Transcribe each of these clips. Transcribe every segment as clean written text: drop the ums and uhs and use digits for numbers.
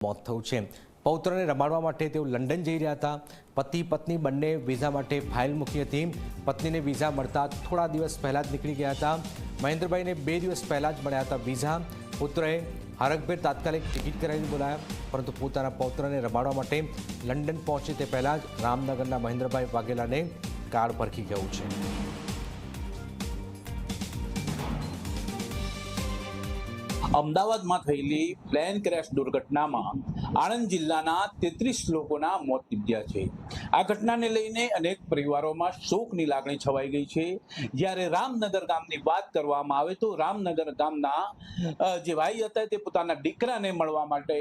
મોત થયું છે। પૌત્રને રમાડવા માટે તેઓ લંડન જઈ રહ્યા હતા। પતિ પત્ની બંને વિઝા માટે ફાઇલ મૂકી હતી। પત્નીને વિઝા મળતા થોડા દિવસ પહેલા જ નીકળી ગયા હતા। મહેન્દ્રભાઈને 2 દિવસ પહેલા જ મળ્યા હતા વિઝા। પુત્રએ હરખભેર તાત્કાલિક ટિકિટ કરાવી બોલાયા, પરંતુ પોતાના પૌત્રને રમાડવા માટે લંડન પહોંચે તે પહેલા જ રામનગરના મહેન્દ્રભાઈ વાઘેલાને કાર્ડ પરખી ગયું છે। અમદાવાદમાં થયેલી પ્લેન ક્રેશ દુર્ઘટનામાં આણંદ જિલ્લાના 33 લોકોના મોત નીપજ્યા છે। આ ઘટનાને લઈને અનેક પરિવારોમાં શોકની લાગણી છવાઈ ગઈ છે। જ્યારે રામનગર ગામની વાત કરવામાં આવે તો રામનગર ગામના જે ભાઈ હતા તે પોતાના દીકરાને મળવા માટે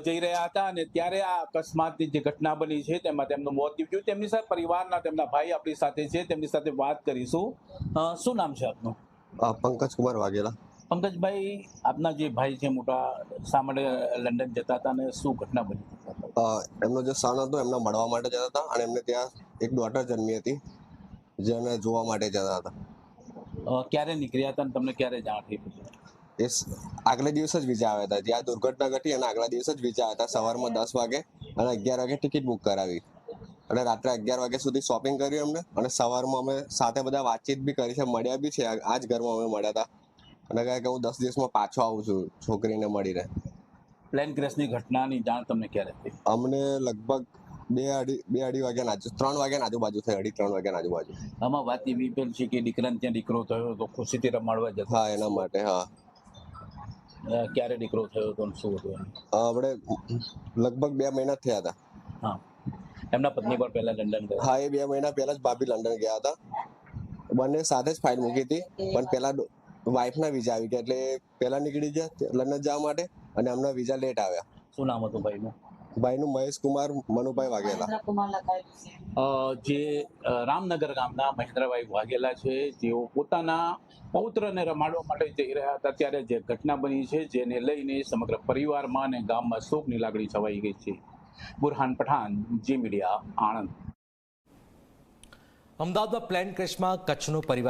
જઈ રહ્યા હતા અને ત્યારે આ અકસ્માતની જે ઘટના બની છે તેમાં તેમનું મોત નીપજ્યું। તેમની સાથે પરિવારના તેમના ભાઈ આપણી સાથે છે, તેમની સાથે વાત કરીશું। શું નામ છે આપનું? પંકજ કુમાર વાઘેલા। પંકજભાઈ, આપના જે ભાઈ છે મોટા, શા માટે લંડન જતા હતા અને શું ઘટના બની? એમનો જે સન હતો એમને મળવા માટે જતા હતા અને એમને ત્યાં એક ડોટર જન્મી હતી જેને જોવા માટે જતા હતા। ક્યારે નીકળ્યા હતા અને તમને ક્યારે જાણ થઈ? એ આગલે દિવસે જ વિઝા આવ્યા હતા। જ્યાં દુર્ઘટના ઘટી અને આગલા દિવસે જ વિઝા આવ્યા હતા। સવારમાં 10 વાગે અને 11 વાગે ટિકિટ બુક કરાવી અને રાત્રે 11 વાગ્યા સુધી શોપિંગ કરી અમને અને સવારમાં અમે સાથે બધા વાતચીત બી કરી છે, મળ્યા બી છે। આ જ ઘરમાં અમે મળ્યા હતા અને કહે કે હું 10 દિવસમાં પાછો આવું છું છોકરીને મળીને। પ્લેન ક્રેશની ઘટનાની જાણ તમને ક્યારે થઈ? અમને લગભગ 2-2:30 વાગ્યાના 3 વાગ્યાના આજુબાજુ થઈ, 2:30-3 વાગ્યાના આજુબાજુ। આમાં વાત એવી પણ છે કે દીકરાને ત્યાં દીકરો થયો તો ખુશીથી રમાડવા જતો? હા, એના માટે। હા, ક્યારે દીકરો થયો તો શું હતું? આપણે લગભગ 2 મહિના થયા હતા। હા, એમના પત્ની પણ પહેલા લંડન ગયા? હા, એ 2 મહિના પહેલા જ ભાભી લંડન ગયા હતા। બંને સાથે જ ફાઇલ મૂકી હતી, પણ પહેલા વાઇફના વિઝા આવી ગયા એટલે પહેલા નીકળી ગયા લંડન જવા માટે અને એમના વિઝા લેટ આવ્યા। શું નામ હતું ભાઈનું? ભાઈનું મહેશ કુમાર મનુભાઈ વાઘેલા। જે રામનગર ગામના મહેન્દ્રભાઈ વાઘેલા છે, જેઓ પોતાના પૌત્રને રમાડવા માટે જઈ રહ્યા હતા ત્યારે જે ઘટના બની છે જેને લઈને સમગ્ર પરિવારમાં અને ગામમાં શોકની લાગણી છવાઈ ગઈ છે। બુરહાન પઠાણ, જી મીડિયા, આણંદ। અમદાવાદમાં પ્લેન ક્રેશમાં કચ્છનો પરિવાર